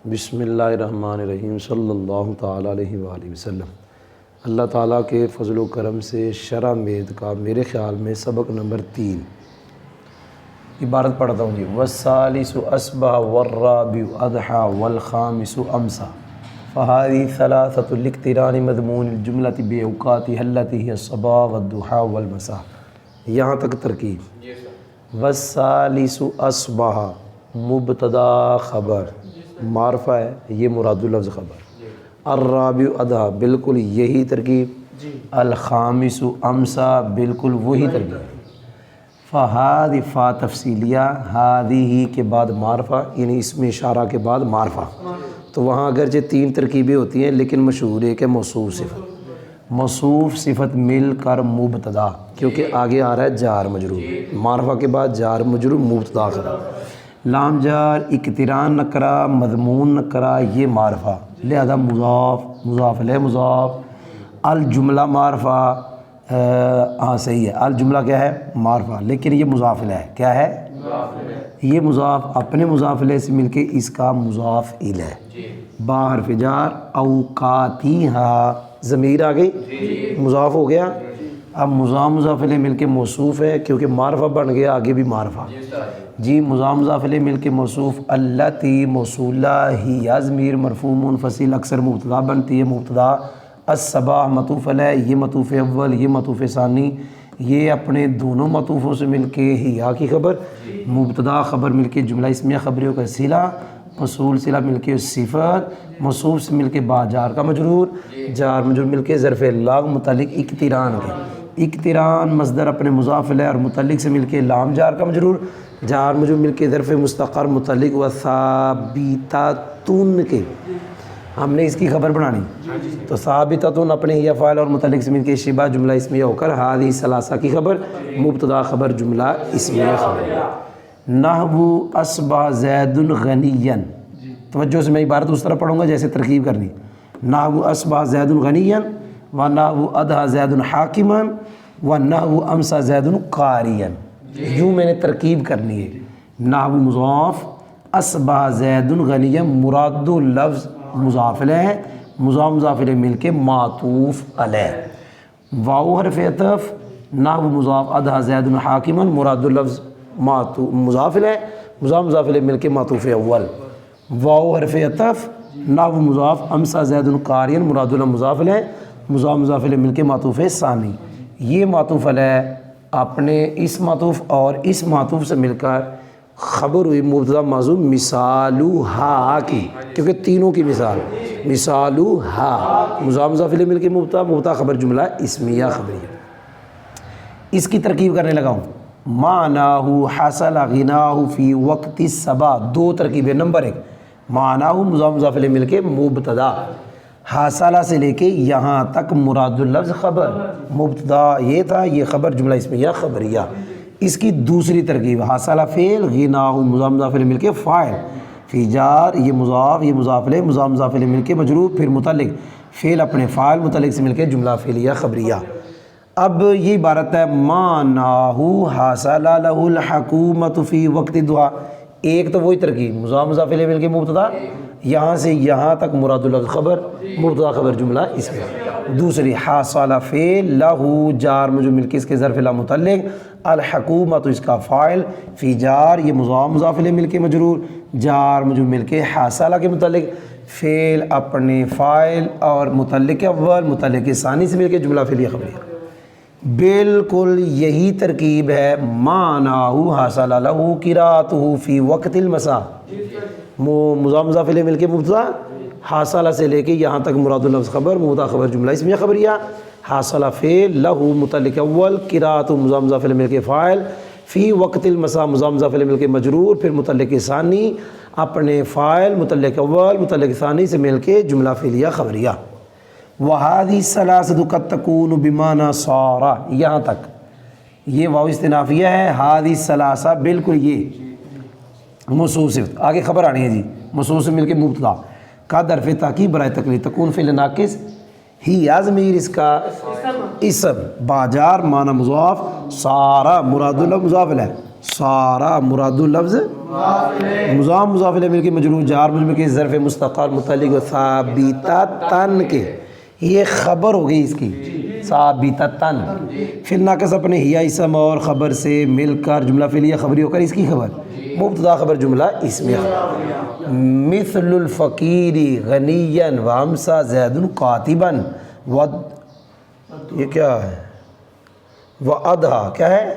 بسم اللہ الرحمن الرحیم صلی اللہ تعالیٰ علیہ وآلہ وسلم۔ اللہ تعالیٰ کے فضل و کرم سے شرح مید کا میرے خیال میں سبق نمبر 3 عبارت پڑھتا ہوں جی۔ والثالث اصبح والرابع اضحى والخامس امسى فهذه ثلاثة الاقتران مضمون الجملة بأوقاتها التي هي الصباح والضحى والمساء۔ یہاں تک ترکیب۔ والثالث اصبح مبتدا خبر معرفہ ہے، یہ مراد اللفظ خبر۔ الرابع اضحى بالکل یہی ترکیب۔ الخامس امسا بالکل وہی ترکیب۔ فہاد فا تفصیلیہ، ہادی کے بعد معرفہ، یعنی اسم اشارہ کے بعد معرفہ۔ تو وہاں اگرچہ 3 ترکیبیں ہوتی ہیں لیکن مشہور ہے کہ موصوف صفت، موصوف صفت مل کر مبتدا، کیونکہ آگے آ رہا ہے جار مجرور، معرفہ کے بعد جار مجرور مبتدا خبر۔ لام جار اقتران نکرہ مضمون نکرہ یہ معرفہ، لہذا مضاف الیہ مضاف۔ الجملہ معرفہ، ہاں صحیح ہے، الجملہ کیا ہے؟ معرفہ، لیکن یہ مضاف الیہ ہے، کیا ہے؟ یہ مضاف اپنے مضاف الیہ سے مل کے اس کا مضاف الیہ۔ با حرف جار اوقاتیہا ضمیر آ گئی، مضاف ہو گیا۔ اب مضاف الیہ مل کے موصوف ہے کیونکہ معرفہ بن گیا، آگے بھی معرفہ جی۔ مضاف الیہ مل کے موصوف اللاتی موصولہ ہی یا ضمیر مرفوع منفصل اکثر مبتدا بنتی ہے، مبتدا۔ الصباح معطوف علیہ، یہ معطوف اول، یہ معطوف ثانی، یہ اپنے دونوں معطوفوں سے مل کے ہیا کی خبر، مبتدا خبر مل کے جملہ اسمیہ خبریوں کا صلہ، موصول صلہ مل کے صفت، موصوف سے مل کے با جار کا مجرور، جار مجرور مل کے ظرف لاغ متعلق اقتران کے، اقتران مصدر اپنے مضاف الیہ اور متعلق سے مل کے لام جار کا مجرور، جار مجرور مل کے ظرف مستقر متعلق و ثابتۃ کے، ہم نے اس کی خبر بنانی تو ثابتۃ اپنے ہی فاعل اور متعلق سے مل کے شبہ جملہ اسمیہ ہو کر ہذہ ثلاثہ کی خبر، مبتدا خبر جملہ اسمیہ خبر۔ نحو اصبح زید غنیا، توجہ سے میں عبارت اس طرح پڑھوں گا جیسے ترکیب کرنی۔ نحو اصبح زید غنیا و نحو اضحى زید حاکما و نحو امسى زید قاریا، یوں میں نے ترکیب کرنی ہے۔ نحو مضاف، اصبح زید غنیا مراد لفظ مضاف الیہ، مضاف الیہ مل کے معطوف علیہ۔ واو حرف عطف، نحو مضاف اضحى زید حاکما مراد لفظ مضاف الیہ، مضاف الیہ مل کے معطوف اول۔ واو حرف عطف، نحو مضاف امسى زید قاریا مراد لفظ مضاف الیہ، مضاف الیہ مل کے معطوف ثانی۔ یہ معطوف علیہ اپنے اس معطوف اور اس معطوف سے مل کر خبر ہوئی مبتدا موصوف مثالھا کی، کیونکہ تینوں کی مثال مثالھا، مضاف الیہ مل کے مبتدا خبر جملہ اسمیہ خبریہ۔ اس کی ترکیب کرنے لگا ہوں۔ معناہ حصل غناہ فی وقت الصباح، 2 ترکیبیں۔ نمبر 1 معناہ مضاف الیہ مل کے مبتدا، حاصلہ سے لے کے یہاں تک مراد اللفظ خبر، مبتدا یہ تھا، یہ خبر جملہ اسمیہ خبریہ۔ اس کی دوسری ترکیب حاصلہ فعل، غناہ مضاف الیہ مل کے فاعل، فی جار یہ مضاف الیہ مضاف الیہ مل کے مجرور، پھر متعلق فعل اپنے فاعل متعلق سے مل کے جملہ فعلیہ خبریہ۔ اب یہ عبارت ہے معناہ حاصل لہ الحکومۃ فی وقت الضحیٰ، ایک تو وہی ترکیب مضاف الیہ مل کے مبتدا، یہاں سے یہاں تک مراد اللفظ خبر، مبتدا خبر جملہ اس میں۔ دوسری حاصل فعل، لہ جار مجرور مل کے اس کے ظرف لا متعلق، الحکومۃ اس کا فاعل، فی جار یہ مضاف الیہ مل کے مجرور، جار مجرور مل کے حاصلہ کے متعلق، فعل اپنے فاعل اور متعلق اول متعلق ثانی سے مل کے جملہ فعلیہ خبریہ۔ بالکل یہی ترکیب ہے معناہ حاصل لہ قراءتہ فی وقت المساء، مضاف الیہ مل کے مبتدا، حاصلہ سے لے کے یہاں تک مراد اللفظ خبر، مبتدا خبر جملہ اسمیہ خبریہ۔ حاصلہ فعل، لہ متعلق اول، قراءتہ مضاف الیہ مل کے فاعل، فی وقت المساء مضاف الیہ مل کے مجرور، پھر متعلق ثانی اپنے فاعل متعلق اول متعلق ثانی سے مل کے جملہ فعلیہ خبریہ۔ وَهَذِهِ الثَّلَاثَةُ قَد تَكُونُ بِمَعْنَىٰ صَارَ، یہاں تک یہ واو استنافیہ ہے۔ هَذِهِ الثَّلَاثَةُ بالکل یہ موصوف صفت، آگے خبر آنی ہے جی، موصوف سے مل کے مبتدا کا حرف تاکید برائے تقریر، تکون فعل ناقص، ہی ضمیر اس کا اسم، باجار معنی مضاف، صار مراد اللفظ مضاف الیہ، صار مراد اللفظ مضاف مضاف الیہ مل کے مجرور جار مجرور کے ظرف مستقر متعلق ثابتتن کے یہ خبر ہو گئی اس کی ثابتتن، پھر ناقص اپنے ہیا اسم اور خبر سے مل کر جملہ فعلیہ خبری ہو کر اس کی خبر مبتدا خبر جملہ اسمیہ مثل الفقیر غنیا وامسا زید قاتبا یہ کیا ہے وَأَدْحَا کیا ہے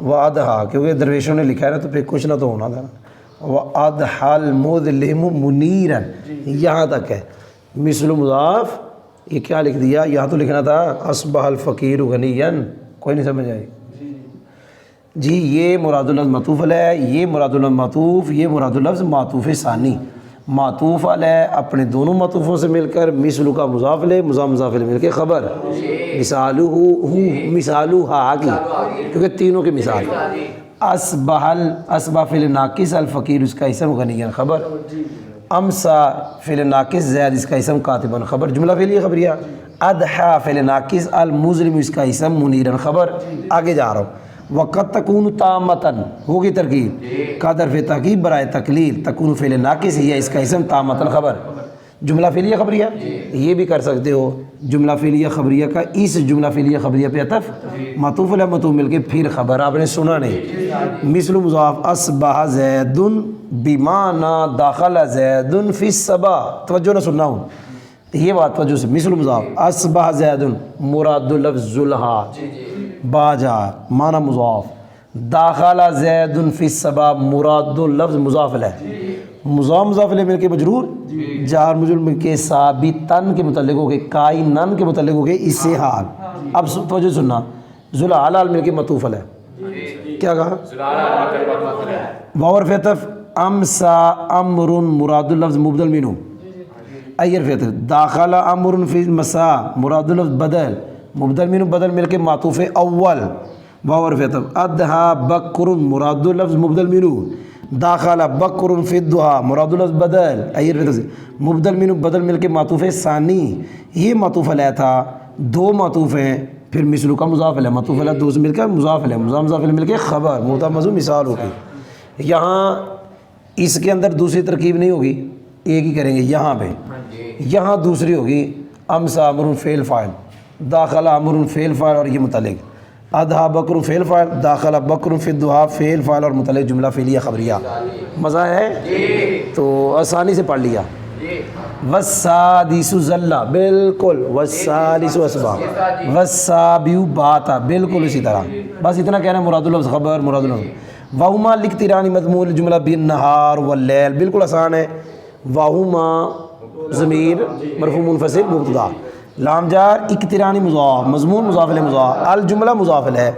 وَأَدْحَا کیونکہ درویشوں نے لکھا ہے نا تو پھر کچھ نہ تو ہونا تھا وَأَدْحَا الْمُظْلِمُ مُنِيرًا یہاں تک ہے مثل مضاف یہ کیا لکھ دیا یہاں تو لکھنا تھا اصبح الفقیر غنیا کوئی نہیں سمجھ آئی جی یہ مراد اللفظ معطوف علیہ یہ مراد اللفظ معطوف یہ مراد اللفظ معطوف ثانی معطوف علیہ اپنے دونوں معطوفوں سے مل کر مثل کا مضاف علیہ مضاف مضاف علیہ مل کے خبر مثالہ کی کیونکہ تینوں کی مثال اصبح فعل ناقص الفقیر اس کا اسم غنیا خبر امسا فعل ناقص زید اس کا اسم کاتبا خبر جملہ فعلیہ خبریہ اضحیٰ فعل ناقص المظلم اس کا اسم منیرا خبر آگے جا رہا ہوں وقت تکون تامتن ہوگی ترکیب قدر فی تاکید برائے تقلیل تکون فعل ناقص ہے اس کا اسم تامتن خبر جملہ فعلیہ خبریہ یہ بھی کر سکتے ہو جملہ فعلیہ خبریہ کا اس جملہ فعلیہ خبریہ پہ عطف معطوف علیہ معطوف مل کے پھر خبر آپ نے سنا نہیں مثل مضاف اصبح زید بمعنی داخل زید فی الصباح توجہ نہ سننا ہوں یہ بات توجہ سے مثل مضاف اصبح زید مراد لفظ ذوالحا باجا معنی مضاف داخل زید فی الصباح مراد لفظ مضاف علیہ مضاف مضاف علیہ مل کے مجرور جار مجرور مل کے ثابتن کے متعلق ہو گئے کائنن کے متعلق ہو گئے اس سے حال اب توجہ سننا ذوالحال مل کے معطوف علیہ کیا کہا واو حرف عطف امسا امر مراد اللفظ مبدل منہ ای حرف عطف داخل امر فی المساء مراد اللفظ بدل مبدل منہ بدل مل کے معطوف اول واو حرف عطف اضحیٰ بکر مراد اللفظ مبدل منہ داخل بکر فی الضحیٰ مراد اللفظ بدل ای حرف عطف مبدل منہ بدل مل کے معطوف ثانی یہ معطوف علیہ تھا دو معطوف ہیں پھر مثل کا مضاف علیہ معطوف علیہ دو سے مل کر مضاف علیہ مضاف علیہ مل کے خبر مبتدا موصوف مثال ہوگی یہاں اس کے اندر دوسری ترکیب نہیں ہوگی ایک ہی کریں گے یہاں پہ یہاں دوسری ہوگی امسا امر فعل فاعل داخل امر فعل فاعل اور یہ متعلق اضحیٰ بکر فعل فاعل داخل بکر فی الضحیٰ فعل فاعل اور متعلق جملہ فعلیہ خبریہ مزہ ہے تو آسانی سے پڑھ لیا والسادس ذلہ بالکل والثالث اصبح والسابع باتا بالکل اسی طرح بس اتنا کہنا مراد اللفظ خبر مراد اللفظ وہما لاقتران مضمون الجملہ بالنہار واللیل بالکل آسان ہے وہما ضمیر مرفوع منفصل مبتدا لام جار اقترانی مضاف مضمون مضاف الیہ مضاف الجملہ مضاف الیہ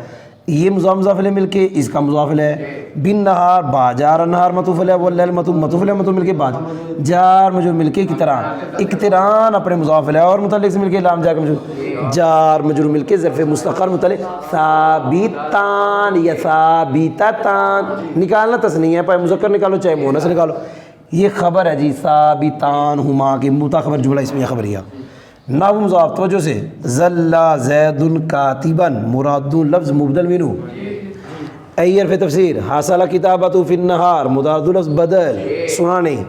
یہ مضاف الیہ مل کے اس کا مضاف الیہ بالنہار با جار النہار معطوف الیہ واللیل معطوف الیہ مل کے بعد جار مجرور مل کے اقتران اپنے مضاف الیہ اور متعلق سے مل کے لام جار مجرور مل کے ظرف مستقر متعلق ثابتان یا ثابتتان نکالنا تثنیہ ہے پائے مذکر نکالو چاہے مؤنث نکالو یہ خبر ہے جی ثابتان ہما کے مبتدا خبر جملہ اسمیہ خبریہ نحو مضاف توجہ سے ذلہ زید کاتبا مراد لفظ مبدل منہ ای حرف تفسیر حاصل کتابت فی النہار مراد لفظ بدل سنا نہیں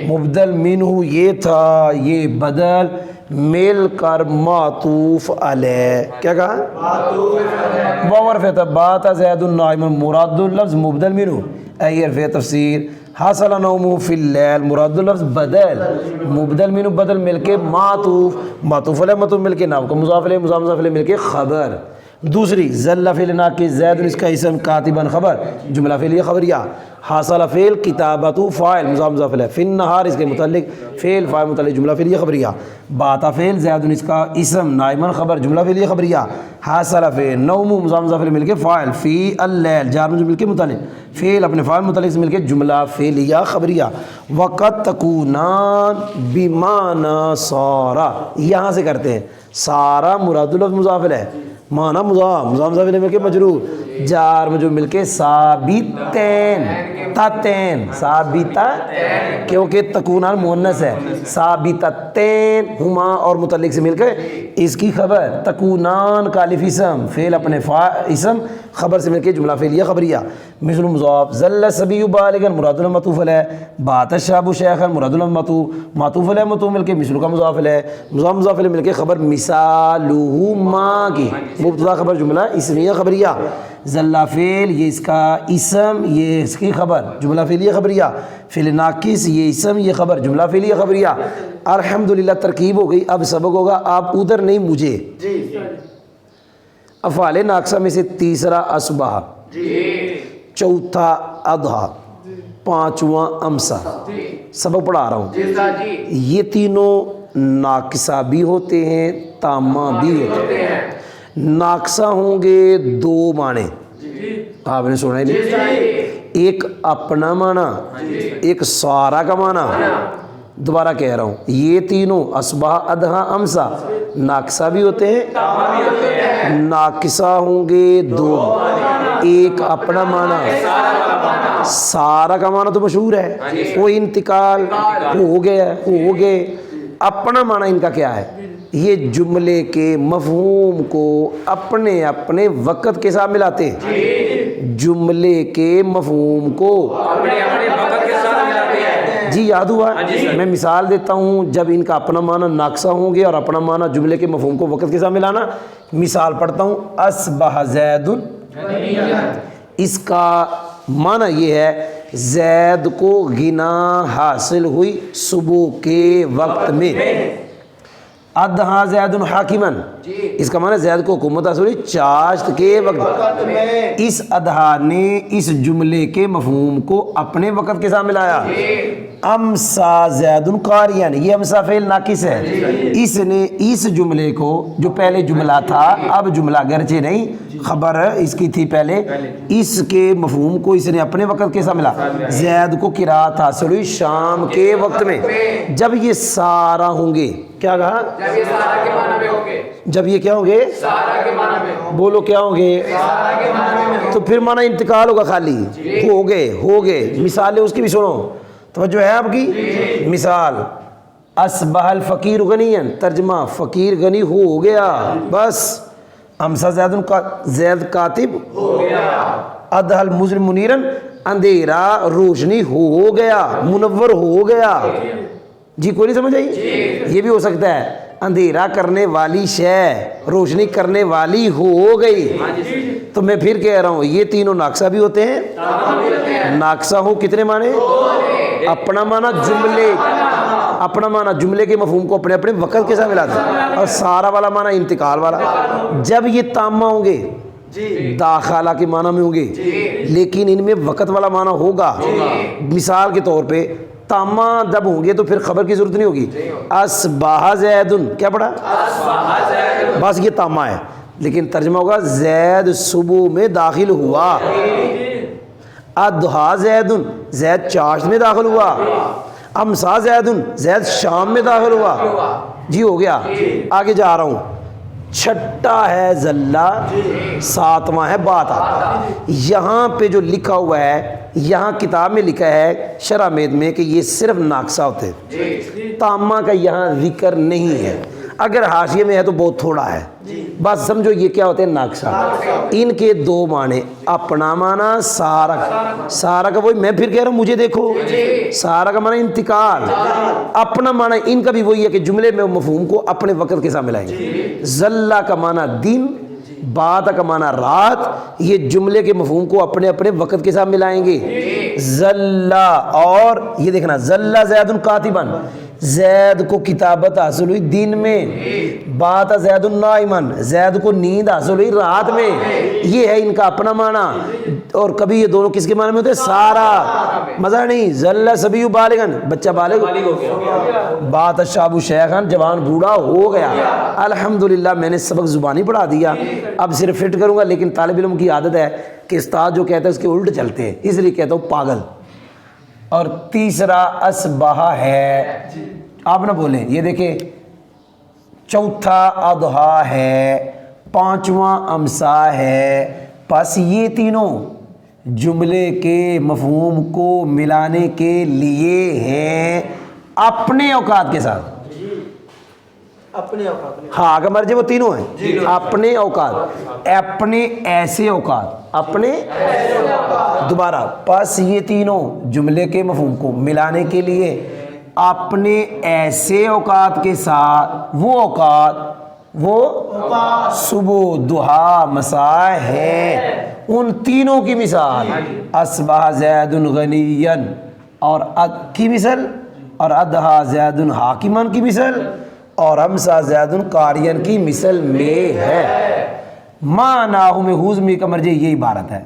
مبدل منہ یہ تھا یہ بدل مل کر معطوف علیہ کیا کہا واو حرف عطف بات زید نائم مراد لفظ مبدل منہ ای حرف تفسیر حاصل نوم فی اللیل مراد لفظ بدل مبدل منہ بدل مل کے معطوف علیہ معطوف مل کے نام کا مضاف علیہ مضاف علیہ مل کے خبر دوسری ذلہ فعل ناقص زید اس کا اسم کاتبا خبر جملہ فعلیہ خبریہ حاصل فعل کتابت فاعل مضاف علیہ فی النہار اس کے متعلق فعل فاعل متعلق جملہ فعلیہ خبریہ باتا فعل زید اس کا اسم نائما خبر جملہ فعلیہ خبریہ حاصل فعل نوم مضاف علیہ مل کے فاعل فی اللیل جار مجرور مل کے متعلق فعل اپنے فاعل متعلق سے مل کے جملہ فعلیہ خبریہ وقت تکونان بمعنی سارا یہاں سے کرتے ہیں سارا مراد لفظ مضاف علیہ معنی مضاف علیہ مل کے مجرور جار مجرور مل کے ثابتین تاتین ثابتہ کیونکہ تکونان مؤنث ہے ثابتتین ہما اور متعلق سے مل کے اس کی خبر تکونان کا الف اسم فعل اپنے اسم خبر سے مل کے جملہ فعلیہ خبریہ. مثل مضاف ظل الصبی بالغا مراد له معطوف علیہ، بات الشاب شیخا مراد له معطوف علیہ معطوف مل کے مثل کا مضاف علیہ، مضاف علیہ مل کے خبر مثالہ ما کی مبتدا خبر جملہ اسمیہ خبریہ. ظل فعل یہ اس کا اسم یہ اس کی خبر جملہ فعلیہ خبریہ. فعل ناقص یہ اسم یہ خبر جملہ فعلیہ خبریہ. الحمدللہ ترکیب ہو گئی. اب سبق ہوگا آپ ادھر نہیں مجھے. افعال ناقصہ میں سے تیسرا اصبح، چوتھا اضحیٰ، پانچواں امسا. سبق پڑھا رہا ہوں. یہ تینوں ناقصہ بھی ہوتے ہیں تامہ بھی ہوتے ہیں. ناقصہ ہوں گے دو معنی، آپ نے سنا ہی نہیں، ایک اپنا معنی ایک سارا کا معنی. دوبارہ کہہ رہا ہوں یہ تینوں اصبح اضحیٰ امسا ناقصہ بھی ہوتے ہیں. ناقصہ ہوں گے دو، ایک اپنا معنی سارا کا معنی تو مشہور ہے، وہ انتقال ہو گئے. اپنا معنی ان کا کیا ہے؟ یہ جملے کے مفہوم کو اپنے اپنے وقت کے ساتھ ملاتے ہیں. جملے کے مفہوم کو جی یاد ہوا؟ میں مثال دیتا ہوں. جب ان کا اپنا معنی ناقصہ ہوں گے اور اپنا معنی جملے کے مفہوم کو وقت کے ساتھ ملانا. مثال پڑھتا ہوں. اصبح زید، اس کا معنی یہ ہے زید کو غنا حاصل ہوئی صبح کے وقت میں. اضحیٰ زید حاکمن، اس کا معنی زید کو حکومت حاصل ہوئی چاشت کے وقت میں. اس اضحیٰ نے اس جملے کے مفہوم کو اپنے وقت کے ساتھ ملایا. امسا زید قاریاً، یہ امسا فعل ناقص ہے. اس نے اس جملے کو جو پہلے جملہ تھا اب جملہ گرچہ نہیں خبر اس کی تھی پہلے، اس کے مفہوم کو اس نے اپنے وقت کے ساتھ ملا. زید کو قرات حاصل ہوئی شام کے وقت میں. جب یہ سارا ہوں گے، کیا کہا؟ جب یہ سارا کے معنی میں ہوں گے. جب یہ کیا ہوں گے؟ سارا کے معنی میں. بولو کیا ہوں گے؟ سارا کے معنی میں. تو پھر معنی انتقال ہوگا خالی. ہو گئے. مثالیں اس کی بھی سنو، توجہ ہے آپ کی. مثال اصبح الفقیر غنیاً، ترجمہ فقیر غنی ہو گیا بس. امسا زید کاتب ہو گیا. اضحیٰ المظلم منیراً، اندھیرا روشنی ہو گیا منور ہو گیا. جی کوئی نہیں سمجھ آئی؟ یہ بھی ہو سکتا ہے اندھیرا کرنے والی شے روشنی کرنے والی ہو گئی. تو میں پھر کہہ رہا ہوں یہ تینوں ناقصہ بھی ہوتے ہیں. ناقصہ ہو کتنے معنی؟ اپنا معنی جملے کے مفہوم کو اپنے اپنے وقت کے ساتھ ملاتے ہیں، اور سارا والا معنی انتقال والا. جب یہ تامہ ہوں گے داخلہ کے معنی میں ہوں گے، لیکن ان میں وقت والا معنی ہوگا. مثال کے طور پہ تامہ جب ہوں گے تو پھر خبر کی ضرورت نہیں ہوگی. اصبح زید، کیا پڑھا؟ بس یہ تامہ ہے، لیکن ترجمہ ہوگا زید صبح میں داخل ہوا. اضحیٰ زید، زید چاشت میں داخل ہوا. امسا زید، زید شام میں داخل ہوا. جی ہو گیا. آگے جا رہا ہوں. چھٹا ہے ذلہ، ساتواں ہے باتا. یہاں پہ جو لکھا ہوا ہے، یہاں کتاب میں لکھا ہے شرح مید میں کہ یہ صرف ناقصہ ہوتے ہیں، تامہ کا یہاں ذکر نہیں ہے. اگر حاشیے میں ہے تو بہت تھوڑا ہے. بس سمجھو یہ کیا ہوتے ہیں ناقصہ. ان کے دو معنی، اپنا معنی سارا کا وہی میں پھر کہہ رہا ہوں مجھے دیکھو، سارا کا معنی انتقال، اپنا معنی ان کا بھی وہی ہے کہ جملے میں مفہوم کو اپنے وقت کے ساتھ ملائیں گے. ذلہ کا معنی دن، بات کا معنی رات، یہ جملے کے مفہوم کو اپنے اپنے وقت کے ساتھ ملائیں گے. ذلہ، اور یہ دیکھنا ذلہ زید کاتباً، زید کو کتابت حاصل ہوئی دن میں. بات زید نائمن، زید کو نیند حاصل ہوئی رات میں. یہ ہے ان کا اپنا معنی. اور کبھی یہ دونوں کس کے معنی میں ہوتے ہیں؟ سارا. مزہ نہیں. ذل صبی بالغن، بچہ بالغ ہو گیا. بات الشاب شیخن، جوان بوڑھا ہو گیا. الحمدللہ میں نے سبق زبانی پڑھا دیا، اب صرف فٹ کروں گا. لیکن طالب علم کی عادت ہے کہ استاد جو کہتا ہے اس کے الٹ چلتے ہیں، اس لیے کہتا ہوں پاگل. اور تیسرا اصبح ہے، آپ نہ بولیں. یہ دیکھیں چوتھا اضحیٰ ہے، پانچواں امسا ہے. پس یہ تینوں جملے کے مفہوم کو ملانے کے لیے ہیں اپنے اوقات کے ساتھ. اپنے اوقات میں، ہاں کا مرجع وہ تینوں ہیں، اپنے اوقات، اپنے ایسے اوقات، اپنے دوبارہ پس یہ تینوں جملے کے مفہوم کو ملانے کے لیے اپنے ایسے اوقات کے ساتھ وہ اوقات، وہ صبح، ضحیٰ، مساء ہے، ان تینوں کی مثال اصبح زید غنیا اور کی مثال، اور اضحیٰ زید حاکما کی مثال، اور امسا زید قاریا کی مثل میں ہے۔ معنی میں حوزمی کا مرجع یہ عبارت ہے،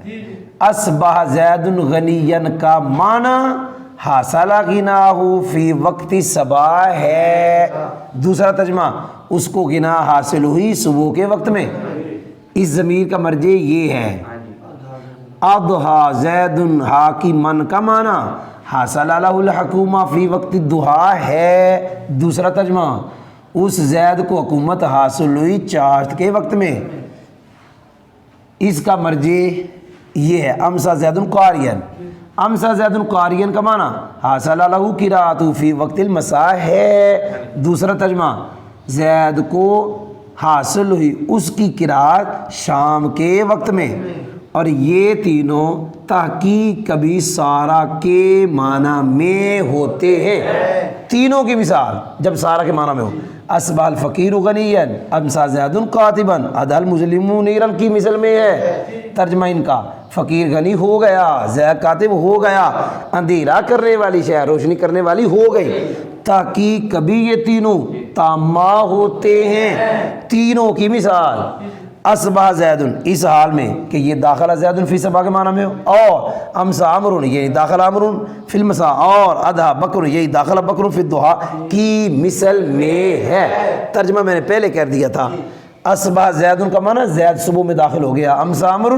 اصبح زید غنیا کا معنی حاصل غناہ فی وقت صباح ہے، دوسرا ترجمہ اس کو غنا حاصل ہوئی صبح کے وقت میں، اس ضمیر کا مرجع یہ ہے۔ اضحیٰ زید حاکما کا معنی حاصل لہ الحکومہ فی وقت الضحیٰ ہے، دوسرا ترجمہ اس زید کو حکومت حاصل ہوئی چاشت کے وقت میں، اس کا مرجع یہ ہے۔ امسا زید قاریا، امسا زید قاریا کا معنی حاصل لہ قراءۃ فی وقت المساء ہے، دوسرا ترجمہ زید کو حاصل ہوئی اس کی قراءت شام کے وقت میں، اور یہ تینوں تحقیق کبھی سارا کے معنی میں ہوتے ہیں، تینوں کی مثال جب سارا کے معنی میں ہو، اصبح الفقیر غنیا، امسا زید کاتبا، اضحیٰ المظلم منیرا کی مثل میں ہے، ترجمہ ان کا فقیر غنی ہو گیا، زید کاتب ہو گیا، اندھیرا کرنے والی شے روشنی کرنے والی ہو گئی، تاکہ کبھی یہ تینوں تامہ ہوتے ہیں، تینوں کی مثال اصبح زید اس حال میں کہ یہ داخلہ زید فی صباح کے معنی میں ہو، اور امسا عمر یہ داخلہ عمر فی المساء، اور اضحیٰ بکر یہ داخلہ بکر فی الضحیٰ کی مثل میں ہے۔ ترجمہ میں نے پہلے کر دیا تھا، اصبح زید کا معنی زید صبح میں داخل ہو گیا، امسا عمر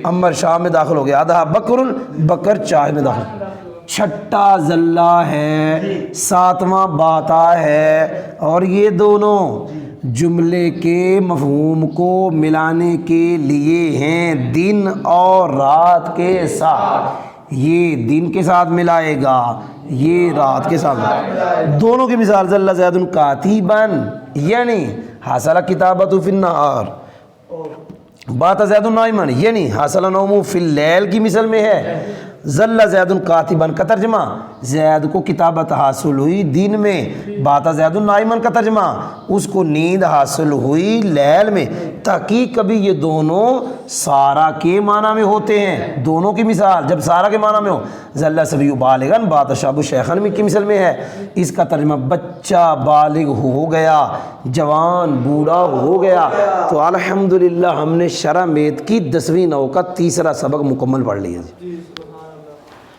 عمر شام میں داخل ہو گیا، اضحیٰ بکر بکر چاہ میں داخل، چھٹا زلہ ہے، ساتواں باتا ہے، اور یہ دونوں جملے کے مفہوم کو ملانے کے لیے ہیں دن اور رات کے ساتھ، یہ دن کے ساتھ ملائے گا، یہ رات کے ساتھ، دونوں کی مثال زلہ زید کاتبا یعنی حاصل کتابت فی النہار، بات زید نائما یعنی حاصل نوم فی اللیل کی مثل میں ہے، زلہ زید کاتبا کا ترجمہ زید کو کتابت حاصل ہوئی دن میں، بات زید نائما کا ترجمہ اس کو نیند حاصل ہوئی لیل میں، تحقیق کبھی یہ دونوں سارا کے معنی میں ہوتے ہیں، دونوں کی مثال جب سارا کے معنی میں ہو، زلہ صبی بالغا بات شاب شیخن کی مثل میں ہے، اس کا ترجمہ بچہ بالغ ہو گیا، جوان بوڑھا ہو گیا۔ تو الحمدللہ ہم نے شرح میت کی 10ویں نو کا تیسرا سبق مکمل پڑھ لیا۔